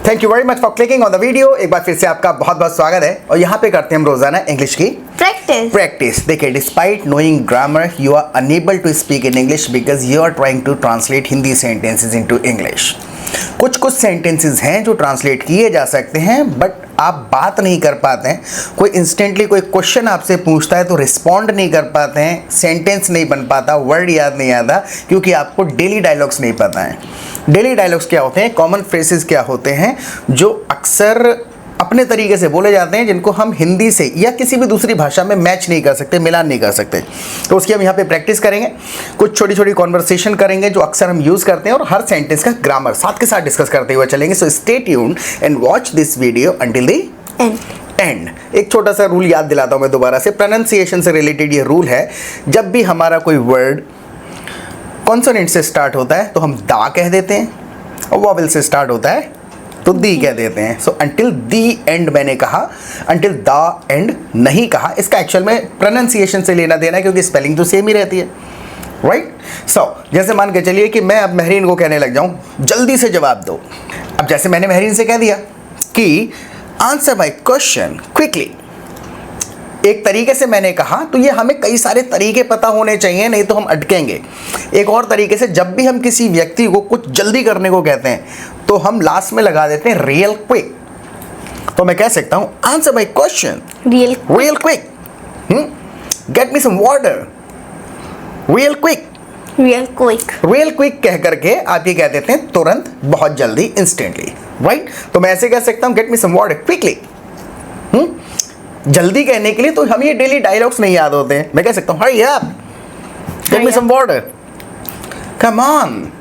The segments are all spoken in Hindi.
Thank you very much for clicking on the video. एक बार फिर से आपका बहुत बहुत स्वागत है और यहाँ पे करते हैं हम रोजाना इंग्लिश की प्रैक्टिस। देखिए, despite knowing grammar you are unable to speak in English because you are trying to translate Hindi sentences into English. कुछ सेंटेंसेस हैं जो ट्रांसलेट किए जा सकते हैं बट आप बात नहीं कर पाते हैं। कोई इंस्टेंटली कोई क्वेश्चन आपसे पूछता है तो रिस्पॉन्ड नहीं कर पाते हैं, सेंटेंस नहीं बन पाता, वर्ड याद नहीं आता क्योंकि आपको डेली डायलॉग्स नहीं पता है। डेली डायलॉग्स क्या होते हैं, कॉमन फ्रेजेस क्या होते हैं जो अक्सर अपने तरीके से बोले जाते हैं, जिनको हम हिंदी से या किसी भी दूसरी भाषा में मैच नहीं कर सकते, मिलान नहीं कर सकते। तो उसकी हम यहाँ पे प्रैक्टिस करेंगे, कुछ छोटी छोटी कॉन्वर्सेशन करेंगे जो अक्सर हम यूज़ करते हैं और हर सेंटेंस का ग्रामर साथ के साथ डिस्कस करते हुए चलेंगे। So stay tuned and watch this video until the end. एक छोटा सा रूल याद दिलाता हूँ मैं दोबारा से, प्रोनाउंसिएशन से रिलेटेड ये रूल है। जब भी हमारा कोई वर्ड कॉन्सोनेंट से स्टार्ट होता है तो हम दा कह देते हैं, और वॉवेल से स्टार्ट होता है तो दी कह देते हैं। सो अंटिल दी एंड मैंने कहा, अंटिल द एंड नहीं कहा। इसका एक्चुअल में प्रोनाउंसिएशन से लेना देना है क्योंकि स्पेलिंग तो सेम ही रहती है, राइट। सो जैसे मान के चलिए कि मैं अब महरीन को कहने लग जाऊं जल्दी से जवाब दो। अब जैसे मैंने महरीन से कह दिया कि आंसर माई क्वेश्चन क्विकली, एक तरीके से मैंने कहा, तो ये हमें कई सारे तरीके पता होने चाहिए, नहीं तो हम अटकेंगे। एक और तरीके से, जब भी हम किसी व्यक्ति को कुछ जल्दी करने को कहते हैं तो हम लास्ट में लगा देते हैं रियल क्विक। तो मैं कह सकता हूं answer my question real quick, get me some water real quick कह करके आप ये कह देते हैं तुरंत, बहुत जल्दी, इंस्टेंटली, राइट। तो मैं ऐसे कह सकता हूं get me some water quickly. जल्दी कहने के लिए तो हम ये डेली डायलॉग्स नहीं याद होते हैं। मैं कह सकता हूँ hurry up, get me some water, come on,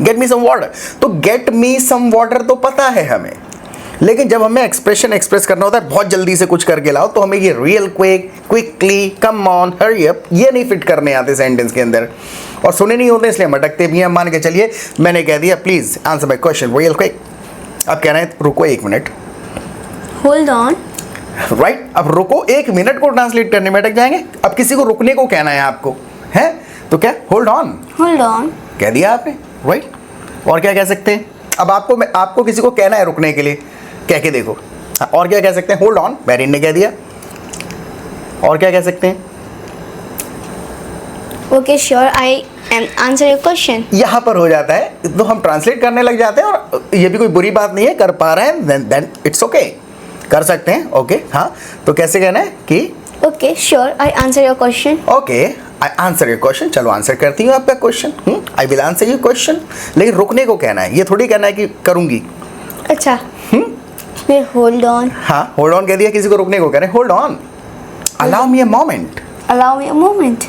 get me some water. तो गेट मी सम वाटर तो पता है हमें, लेकिन जब हमें एक्सप्रेशन एक्सप्रेस करना होता है बहुत जल्दी से कुछ करके लाओ, तो हमें ये real quick, quickly, come on, hurry up ये नहीं फिट करने आते सेंटेंस के अंदर, और सुने नहीं होते इसलिए हम अटकते भी हैं। मान के चलिए मैंने कह दिया please answer my question real quick. अब कहना है रुको एक मिनट, होल्ड ऑन, राइट। अब रुको एक मिनट को ट्रांसलेट करने में अटक जाएंगे। अब किसी को रुकने को कहना है आपको, है तो क्या होल्ड ऑन कह दिया आपने, राइट। और क्या कह सकते हैं, अब आपको किसी को कहना है रुकने के लिए, कह के देखो। और क्या कह सकते हैं, होल्ड ऑन मैरिन ने कह दिया। और क्या कह सकते हैं, okay sure I am answer your question. यहाँ पर हो जाता है तो हम ट्रांसलेट करने लग जाते हैं, और ये भी कोई बुरी बात नहीं है, कर पा रहे हैं देन इट्स ओके, कर सकते हैं, ओके। हाँ, तो कैसे कहना है कि okay sure I answer your question, okay I answer your question. चलो आंसर करती हूँ आपका question, I will answer your question. लेकिन रुकने को कहना है, ये थोड़ी कहना है कि करूंगी। अच्छा, फिर होल्ड ऑन। हाँ, होल्ड ऑन कह दिया, किसी को रुकने को कह रहे हैं hold on, allow me a moment, allow me a moment,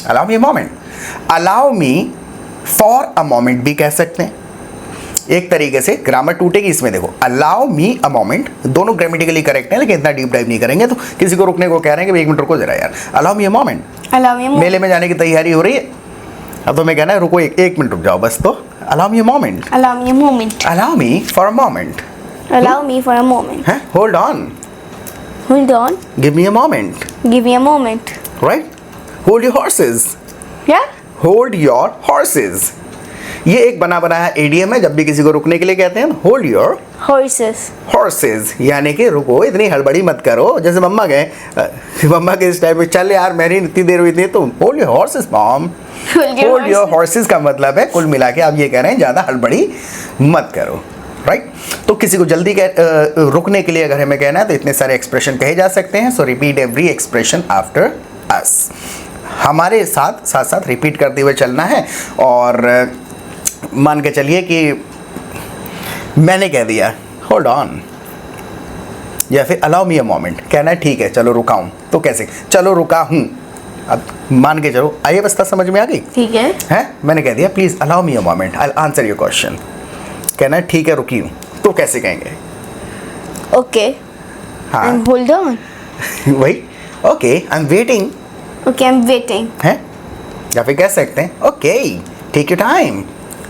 allow me a moment, allow me for a moment भी कह सकते हैं। एक तरीके से ग्रामर टूटेगी इसमें, देखो अलाउ मी अ मोमेंट दोनों ग्रामेटिकली करेक्ट है, लेकिन इतना डीप डाइव नहीं करेंगे। तो किसी को रुकने को कह रहे हैं कि एक मिनट रुको जरा यार, allow me a moment, allow me a मेले में जाने की तैयारी हो रही है, अब तो मैं कहना है रुको एक मिनट रुक जाओ बस। तो allow me a moment, allow me a moment, allow me for a moment, allow me for a moment, hold on, hold on, give me a moment, give me a moment, right. Hold your horses, क्या होल्ड योर हॉर्सेस, ये एक बना बनाया एडीएम है। जब भी किसी को रुकने के लिए कहते हैं होल्ड योर हॉर्सेस, यानी कि रुको, इतनी हड़बड़ी मत करो। जैसे मम्मा गए, मम्मा के इस टाइम में चल यार मेरी इतनी देर हुई थी, तो hold your horses mom. Hold your horses का मतलब है कुल मिला के आप ये कह रहे हैं ज़्यादा हड़बड़ी मत करो, राइट। तो किसी को जल्दी रुकने के लिए अगर हमें कहना है तो इतने सारे एक्सप्रेशन कहे जा सकते हैं। सो repeat every expression after us, हमारे साथ साथ रिपीट करते हुए चलना है। और मान के चलिए कि मैंने कह दिया होल्ड ऑन, या फिर अलाउ मी अ मोमेंट, कहना है ठीक है चलो रुका हूँ, तो कैसे चलो रुका हूँ। अब मान के चलो, आइए अवस्था समझ में आ गई, ठीक है। मैंने कह दिया please allow me a moment, I will answer your question, कहना है ठीक है रुकी हूँ, तो कैसे कहेंगे, ओके हाँ, एंड होल्ड ऑन, वही okay I am waiting, okay I am waiting, है। या फिर कह सकते हैं okay take your time,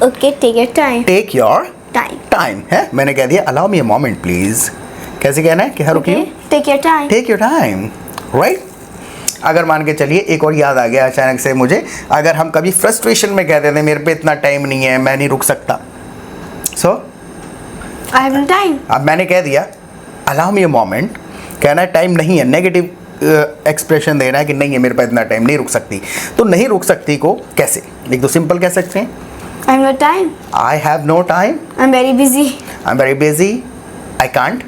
okay take your time, take your time, है। मैंने कह दिया allow me a moment please, कैसे कहना है कि हाँ रुकी हूँ, take your time, take your time, right. अगर मान के चलिए एक और याद आ गया अचानक से मुझे, अगर हम कभी फ्रस्ट्रेशन में कह देते हैं मेरे पे इतना टाइम नहीं है मैं नहीं रुक सकता, सो I have no time. अब मैंने कह दिया अलाउ मी अ मोमेंट, कहना टाइम नहीं है, नेगेटिव एक्सप्रेशन देना है कि नहीं है मेरे पास इतना टाइम, नहीं रुक सकती। तो नहीं रुक सकती को कैसे, एक तो सिंपल कह सकते हैं I have no time. I have no time, I'm very busy. I am very busy, I can't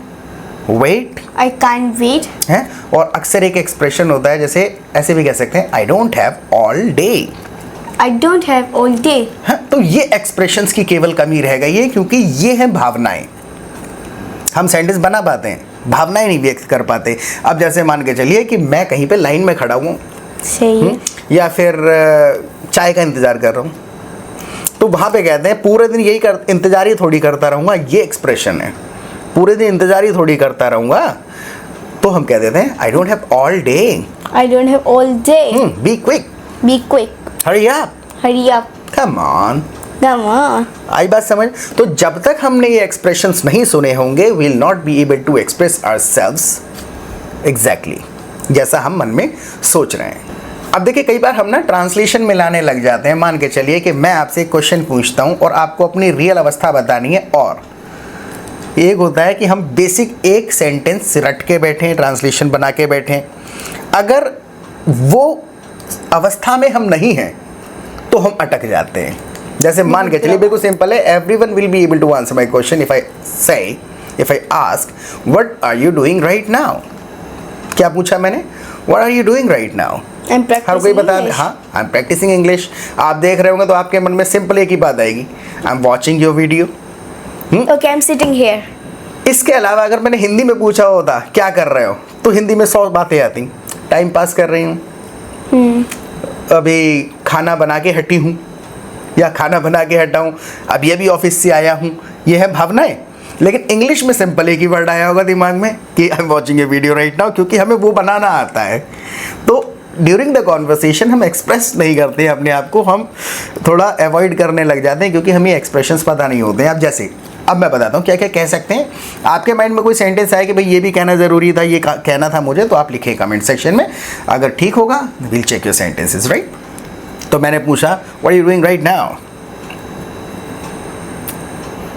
wait I can't wait. है। और अक्सर एक एक्सप्रेशन होता है जैसे ऐसे भी कह सकते हैं I don't have all day I don't have all day. है। तो ये एक्सप्रेशंस की केवल कमी रह गई है क्योंकि ये हैं भावनाएं। हम सेंटेंस बना पाते हैं, भावनाएं नहीं व्यक्त कर पाते। अब जैसे मान के चलिए कि मैं कहीं पे लाइन में खड़ा हूँ सही है। या फिर चाय का इंतज़ार कर रहा हूँ, तो वहाँ पे कहते हैं पूरे दिन यही इंतज़ार ही थोड़ी करता रहूँगा, ये एक्सप्रेशन है, पूरे दिन इंतज़ार ही थोड़ी करता रहूँगा। तो हम कह देते हैं I don't have all day, I don't have all day. Be quick, Be quick. Hurry up, Hurry up. Come on. Come on. आई बात समझ? तो जब तक हमने ये एक्सप्रेशंस नहीं सुने होंगे we will not be able to express ourselves exactly जैसा हम मन में सोच रहे हैं। अब देखिए कई बार हम ना ट्रांसलेशन में लाने लग जाते हैं। मान के चलिए कि मैं आपसे एक क्वेश्चन पूछता हूँ और आपको अपनी रियल अवस्था बतानी है, और एक होता है कि हम बेसिक एक सेंटेंस रट के बैठें, ट्रांसलेशन बना के बैठें। अगर वो अवस्था में हम नहीं हैं तो हम अटक जाते हैं। जैसे मान के चलिए बिल्कुल सिंपल है, everyone will be able to answer my question if I ask what are you doing right now. क्या पूछा मैंने? What are you doing right now. I'm हर कोई practicing बता दे English. हाँ आई एम प्रैक्टिसिंग इंग्लिश। आप देख रहे होंगे तो आपके मन में सिंपल एक ही बात आएगी, I am watching your video. Okay, I'm sitting here. इसके अलावा अगर मैंने हिंदी में पूछा होता क्या कर रहे हो, तो हिंदी में 100 बातें आती। टाइम पास कर रही हूँ, अभी खाना बना के हटी हूँ, या खाना बना के हटा हूँ, अभी अभी ऑफिस से आया हूँ, ये है भावनाएं। लेकिन इंग्लिश में सिंपल एक ही वर्ड आया होगा दिमाग में कि I am watching A video right now, क्योंकि हमें वो बनाना आता है। तो ड्यूरिंग द कॉन्वर्सेशन हम एक्सप्रेस नहीं करते हैं अपने आप को, हम थोड़ा अवॉइड करने लग जाते हैं क्योंकि हमें एक्सप्रेशंस पता नहीं होते हैं। अब जैसे अब मैं बताता हूँ क्या क्या कह सकते हैं। आपके माइंड में कोई सेंटेंस आया कि भाई ये भी कहना ज़रूरी था, ये कहना था मुझे, तो आप लिखिए कमेंट सेक्शन में। अगर ठीक होगा will check your sentences, right. तो मैंने पूछा what are you doing right now,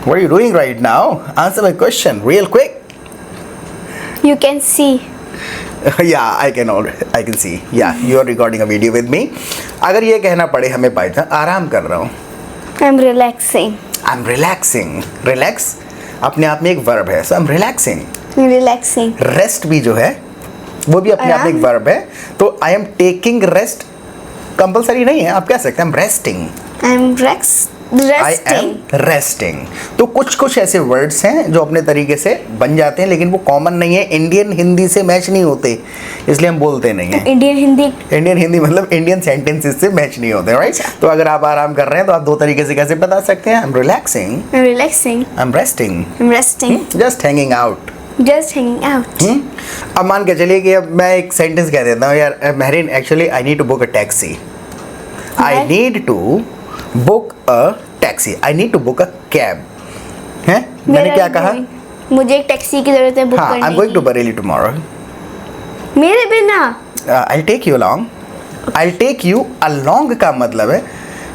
what are you doing right now, answer my question real quick. You can see. Yeah, I can see. Yeah, you are recording a video with me. अगर ये कहना पड़े हमें पाइथन, आराम कर रहा हूँ, I'm relaxing. I'm relaxing. Relax अपने आप में एक वर्ब है, so I'm relaxing. I'm relaxing. Rest भी जो है वो भी अपने आप में एक वर्ब है। तो I am taking rest compulsory नहीं है, आप कह सकते हैं resting, I'm I am resting. Resting. तो कुछ कुछ ऐसे वर्ड्स हैं जो अपने तरीके से बन जाते हैं, लेकिन वो कॉमन नहीं है, इंडियन हिंदी से मैच नहीं होते, इसलिए हम बोलते नहीं हैं। Indian Hindi. इंडियन हिंदी मतलब इंडियन सेंटेंसेस से मैच नहीं होते, राइट। तो अगर आप आराम कर रहे हैं तो आप दो तरीके से कैसे बता सकते हैं, I am relaxing, I'm relaxing. I am resting, I'm resting. Just hanging out. Just hanging out. अब मान के चलिए कि अब मैं एक सेंटेंस कह देता हूँ, यार Mahreen actually I need to book a taxi, I need to book a taxi, I need to book a cab. है मैंने क्या कहा? मुझे एक टैक्सी की जरूरत है बुक हाँ, आई करने एम गोइंग टू की। बरेली टुमारो, मेरे बिना। I take you along, I take you along का मतलब है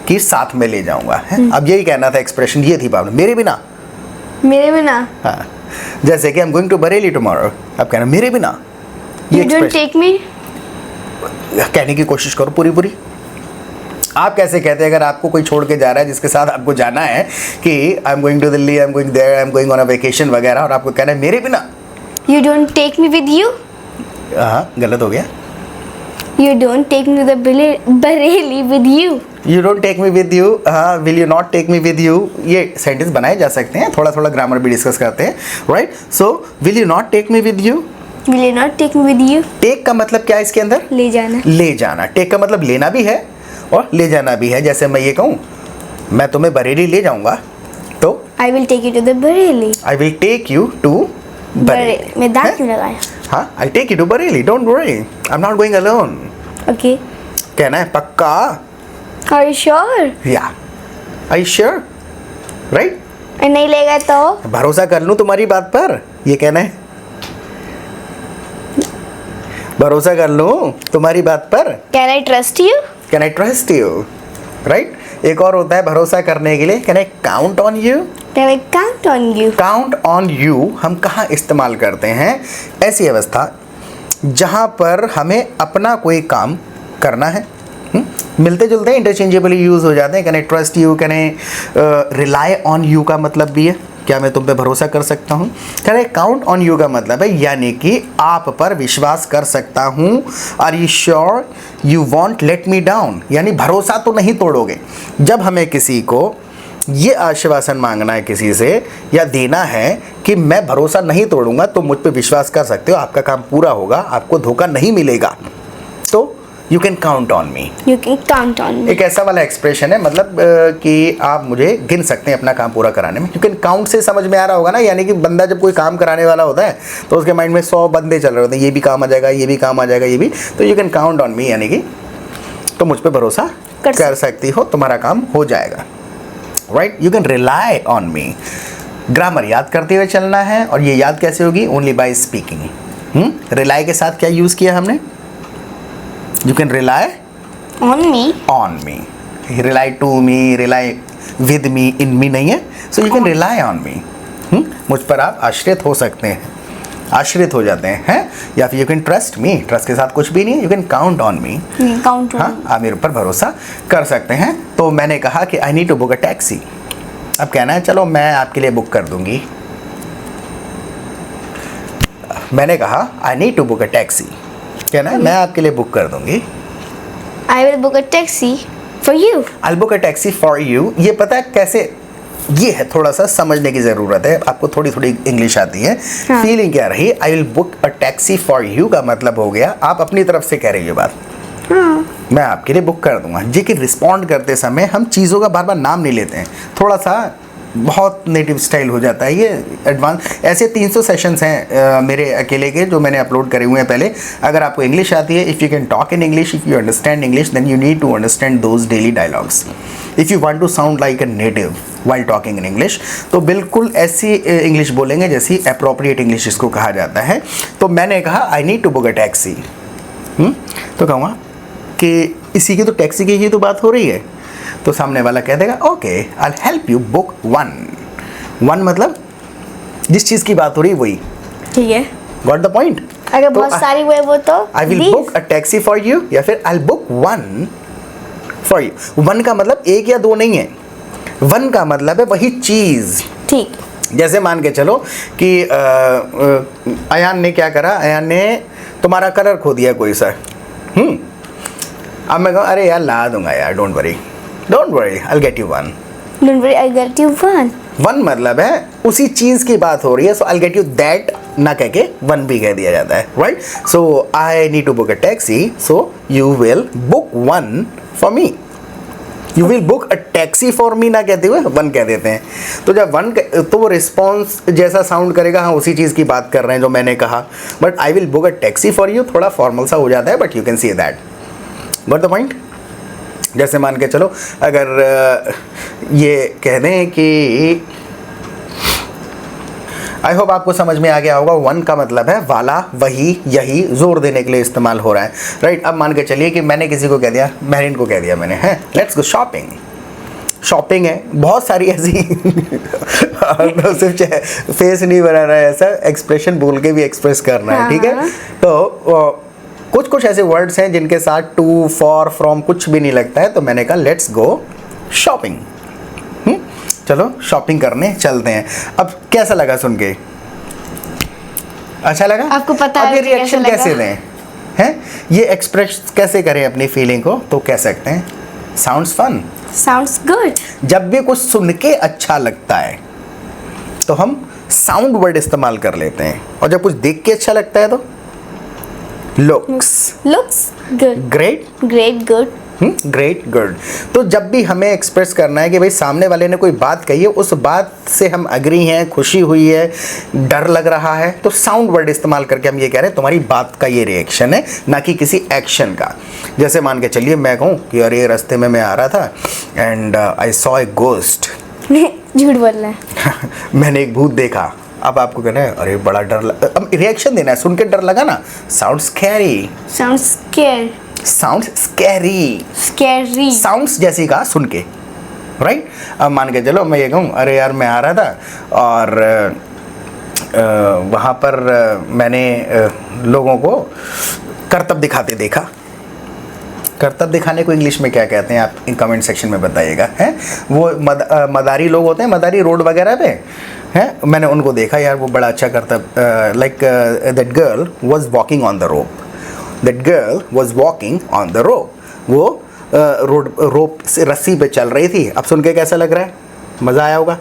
कि साथ में ले जाऊंगा, है। अब यही कहना था, एक्सप्रेशन ये थी भावना, मेरे बिना। मेरे बिना। हाँ, जैसे कि I am going to Bareilly tomorrow, अब कहना मेरे बिना। ये You don't expression- take me. कहने की कोशिश करो पूरी पूरी। आप कैसे कहते हैं अगर आपको कोई छोड़ के जा रहा है जिसके साथ आपको जाना है कि I am going to Delhi, I am going there, I am going on a vacation वगैरह, और आपको कहना है मेरे बिना। You don't take me with you. हाँ, गलत हो गया। You don't take me to the Bareilly with you. You don't take me with you, हाँ, will you not take me with you, ये सेंटेंस बनाए जा सकते हैं, थोड़ा थोड़ा ग्रामर भी डिस्कस करते हैं, right. So will you not take me with you, Will you not take me with you? Take का मतलब क्या है इसके अंदर? ले जाना। ले जाना। टेक का मतलब लेना भी है और ले जाना भी है। जैसे मैं ये कहूँ मैं तुम्हें बरेली ले जाऊंगा, तो I will take you to the Bareilly. I will take you to Bareilly. मैं दांत क्यों लगाया? हाँ, I take you to Bareilly, don't worry, I am not going alone. Okay. कहना है पक्का, Are you sure? या आई यू श्योर, राइट। नहीं लेगा तो? भरोसा कर लूँ तुम्हारी बात पर, ये कहना है भरोसा कर लूँ तुम्हारी बात पर। Can I trust you? Can I trust you, right. एक और होता है भरोसा करने के लिए, can I count on you, Can I count count on you. Count on you हम कहाँ इस्तेमाल करते हैं? ऐसी अवस्था जहाँ पर हमें अपना कोई काम करना है, मिलते जुलते इंटरचेंजेबली यूज़ हो जाते हैं। Can I trust you, can I rely on you का मतलब भी है क्या मैं तुम पे भरोसा कर सकता हूँ। Can I count on you का मतलब है यानी कि आप पर विश्वास कर सकता हूँ। Are you sure you won't let me down, यानी भरोसा तो नहीं तोड़ोगे। जब हमें किसी को ये आश्वासन मांगना है किसी से या देना है कि मैं भरोसा नहीं तोड़ूंगा, तो मुझ पे विश्वास कर सकते हो, आपका काम पूरा होगा, आपको धोखा नहीं मिलेगा, तो you can count on me. You can count on me. एक ऐसा वाला एक्सप्रेशन है, मतलब कि आप मुझे गिन सकते हैं अपना काम पूरा कराने में। यू कैन काउंट से समझ में आ रहा होगा ना, यानी कि बंदा जब कोई काम कराने वाला होता है तो उसके माइंड में 100 बंदे चल रहे होते हैं, ये भी काम आ जाएगा, ये भी काम आ जाएगा, ये भी, तो you can count on me यानी कि तो मुझ पर भरोसा कर सकती हो, तुम्हारा काम हो जाएगा। Right, you can rely on me. Grammar याद करते हुए चलना है, और ये याद कैसे होगी? Only by speaking. रिलाई के साथ क्या यूज़ किया हमने? You can rely On me. On me, rely to me, rely with me, in me नहीं है, so you can rely on me. मुझ पर आप आश्रित हो सकते हैं, आश्रित हो जाते हैं, या फिर you can trust me, trust के साथ कुछ भी नहीं है, you can count on me. Count on. हाँ, आप मेरे ऊपर भरोसा कर सकते हैं। तो मैंने कहा कि I need to book a taxi. अब कहना है चलो मैं आपके लिए बुक कर दूंगी। मैंने कहा I need to book a taxi, कहना है मैं आपके लिए बुक कर दूंगी। I will book a taxi for you. I'll book a taxi for you। ये पता है कैसे? ये है, थोड़ा सा समझने की ज़रूरत है, आपको थोड़ी थोड़ी इंग्लिश आती है। हाँ। फीलिंग क्या रही? I will book a taxi for you का मतलब हो गया आप अपनी तरफ से कह रही हो बात, हाँ. मैं आपके लिए बुक कर दूंगा। जी कि रिस्पॉन्ड करते समय हम चीज़ों का बार बार नाम नहीं लेते हैं, थोड़ा सा बहुत नेटिव स्टाइल हो जाता है, ये एडवांस। ऐसे 300 सेशंस हैं मेरे अकेले के जो मैंने अपलोड करे हुए हैं पहले। अगर आपको इंग्लिश आती है, if you can talk in English, if you understand English, then you need to understand those daily dialogues. If you want to sound like a native while talking in English, तो बिल्कुल ऐसी इंग्लिश बोलेंगे जैसी अप्रोप्रिएट इंग्लिश इसको कहा जाता है। तो मैंने कहा I need to book a taxi, तो कहूँगा कि इसी की तो टैक्सी की ही तो बात हो रही है। तो सामने वाला कह देगा okay I will help you book one मतलब जिस चीज़ की बात हो रही है वही, ठीक है। Got the point? अगर बहुत सारी हुए वो तो I will book a taxi for you, या फिर I will book one for you. One का मतलब एक या दो नहीं है, वन का मतलब है वही चीज़। ठीक। जैसे मान के चलो कि अयान ने क्या करा, अयान ने तुम्हारा कलर खो दिया कोई सा। अब मैं कहूँ अरे यार ला दूंगा यार, don't worry I will get you one. Don't worry, I'll get you one. One मतलब है उसी चीज़ की बात हो रही है, so I will get you that ना कह के वन भी कह दिया जाता है, right? So I need to book a taxi, so you will book one for me. You will book a taxi for me ना कहते हुए वन कह देते हैं। तो जब वन तो वो रिस्पॉन्स जैसा साउंड करेगा, हाँ उसी चीज़ की बात कर रहे हैं जो मैंने कहा। But I will book a taxi for you थोड़ा फॉर्मल सा हो जाता है, but you can see that. Got the point? जैसे मान के चलो अगर ये कह दें कि आई होप आपको समझ में आ गया होगा, वन का मतलब है वाला, वही, यही, जोर देने के लिए इस्तेमाल हो रहा है, राइट? अब मान के चलिए कि मैंने किसी को कह दिया, महरीन को कह दिया मैंने, है लेट्स गो शॉपिंग। शॉपिंग है बहुत सारी ऐसी तो सिर्फ फेस नहीं बना रहा है, ऐसा एक्सप्रेशन बोल के भी एक्सप्रेस करना है, ठीक है? तो कुछ कुछ ऐसे वर्ड्स हैं जिनके साथ टू, फॉर, फ्रॉम कुछ भी नहीं लगता है, तो मैंने कहा लेट्स गो शॉपिंग। चलो शॉपिंग करने चलते हैं। अब कैसा लगा सुन के? अच्छा लगा? आपको पता अब है ये मुझे रिएक्शन कैसा कैसे लगा? दें, हैं? ये एक्सप्रेस कैसे करें अपनी फीलिंग को? तो कह सकते हैं साउंड्स फन। Sounds good. जब भी कुछ सुन के अच्छा लगता है तो हम साउंड वर्ड इस्तेमाल कर लेते हैं, और जब कुछ देख के अच्छा लगता है तो looks. Looks good. Great, Great, good. Great, good. तो जब भी हमें एक्सप्रेस करना है कि भाई सामने वाले ने कोई बात कही है, उस बात से हम अग्री हैं, खुशी हुई है, डर लग रहा है, तो साउंड वर्ड इस्तेमाल करके हम ये कह रहे हैं तुम्हारी बात का ये रिएक्शन है, ना कि किसी एक्शन का। जैसे मान के चलिए मैं कहूँ कि अरे रास्ते में मैं आ रहा था and I saw a ghost. झूठ बोल रहा है। मैंने एक भूत देखा। अब आपको कहना है अरे बड़ा डर अब रिएक्शन देना है, सुन के डर लगा ना, sound scary. Sounds scared. Sound scary, Scary. Sounds जैसी कहा सुन के, राइट। अब मान के चलो मैं ये कहूँ, अरे यार मैं आ रहा था और वहाँ पर मैंने लोगों को करतब दिखाते देखा। करतब दिखाने को इंग्लिश में क्या कहते हैं, आप इन कमेंट सेक्शन में बताइएगा। हैं वो मदारी लोग होते हैं, मदारी रोड वगैरह पे हैं, मैंने उनको देखा यार, वो बड़ा अच्छा करतब, like that girl was walking on the rope, that girl was walking on the rope, वो रोप से रस्सी पे चल रही थी। अब सुन के कैसा लग रहा है, मज़ा आया होगा?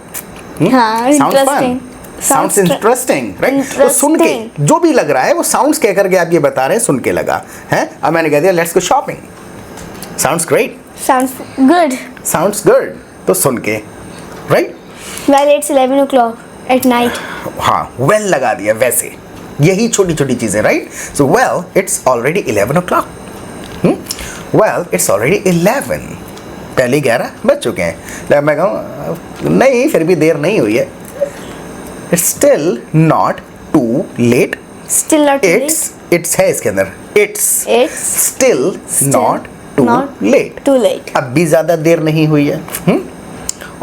हाँ, इंटरेस्टिंग, साउंड्स इंटरेस्टिंग, राइट। तो सुन के जो भी लग रहा है वो साउंड्स कह करके आप ये बता रहे हैं, सुन के लगा है। अब मैंने कह दिया let's go shopping, sounds great, sounds good, sounds good, तो सुन के, right. Well it's 11 o'clock at night. हाँ, वेल लगा दिया, वैसे यही छोटी छोटी चीजें, right. So well it's already 11 o'clock, well it's already 11, पहले 11 बज चुके हैं। मैं कहूँ नहीं, फिर भी देर नहीं हुई है, it's still not too late, still not it's है इसके अंदर, it's still not too late, too late, अब भी ज़्यादा देर नहीं हुई है।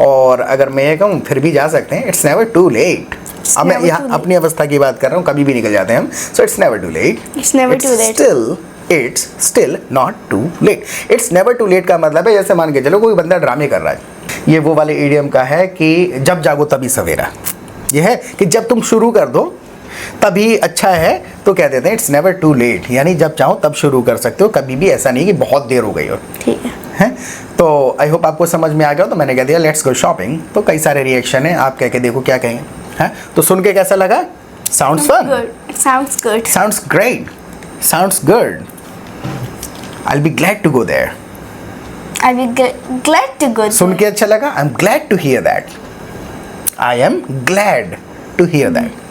और अगर मैं ये कहूँ फिर भी जा सकते हैं, इट्स नेवर टू लेट। अब मैं यहाँ अपनी अवस्था की बात कर रहा हूँ, कभी भी निकल जाते हैं हम। So it's never too late, it's never too late, it's still not too late. It's never too late का मतलब है, जैसे मान के चलो कोई बंदा ड्रामे कर रहा है, ये वो वाले इडियम का है कि जब जागो तभी सवेरा। ये है कि जब तुम शुरू कर दो तभी अच्छा है, तो कह देते हैं इट्स नेवर टू लेट, यानी जब चाहो तब शुरू कर सकते हो, कभी भी ऐसा नहीं कि बहुत देर हो गई हो। ठीक है। तो आई होप आपको समझ में आ गया। तो मैंने कह दिया लेट्स गो शॉपिंग, तो कई सारे रिएक्शन है, आप कह के देखो क्या कहेंगे। हैं तो सुन के कैसा लगा? Sounds fun, sounds good, sounds great, sounds good, I will be glad to go there, I will glad to go. सुन के अच्छा लगा? I am glad to hear that, I am glad to hear that.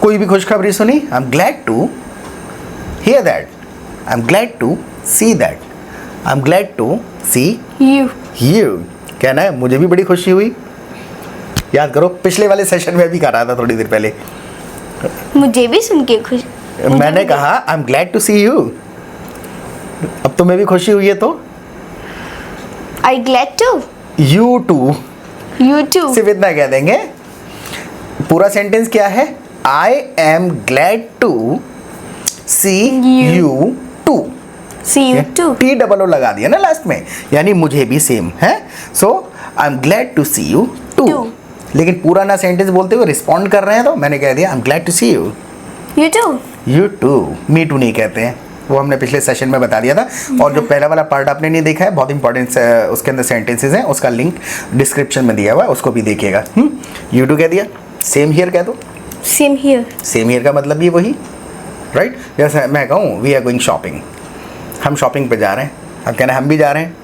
कोई भी खुशखबरी सुनी, I am glad to hear that, I am glad to see that, I am glad to see you. कहना है मुझे भी बड़ी खुशी हुई। याद करो पिछले वाले सेशन में भी कर रहा था थोड़ी देर पहले, मुझे भी सुन के खुश, मैंने कहा I am glad to see you. अब तुम्हें भी खुशी हुई है तो I glad to, you too, you too, सिर्फ इतना कह देंगे। पूरा सेंटेंस क्या है? I am glad to see you too, see you too, T double O लगा दिया ना लास्ट में, यानी मुझे भी सेम है। So I am glad to see you too, लेकिन पूरा ना सेंटेंस बोलते हुए रिस्पॉन्ड कर रहे हैं, तो मैंने कह दिया I am glad to see you, you too, you too. Me too नहीं कहते हैं, वो हमने पिछले सेशन में बता दिया था। और जो पहला वाला पार्ट आपने नहीं देखा है, बहुत इंपॉर्टेंट उसके अंदर सेंटेंसेस हैं, उसका लिंक डिस्क्रिप्शन में दिया हुआ है, उसको भी देखिएगा। यू टू कह दिया, सेम हियर कह दो, सेम हियर, सेम हियर का मतलब भी वही, राइट। जैसे मैं कहूँ वी आर गोइंग शॉपिंग, हम शॉपिंग पे जा रहे हैं, अब कहना हम भी जा रहे हैं,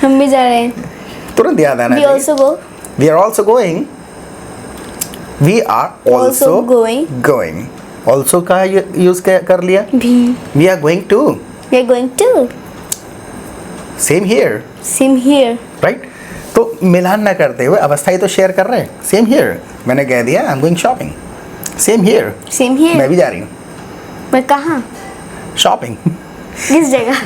हम भी जा रहे हैं, तुरंत याद आना। we also go, we are also going, we are also going, also का यूज कर लिया, we are going to, we are going to, same here, same here, right। तो मिलान ना करते हुए अवस्था ही तो शेयर कर रहे हैं, सेम हियर। मैंने कह दिया I am going shopping, same here, same here, मैं भी जा रही हूँ। मैं कहाँ? शॉपिंग किस जगह?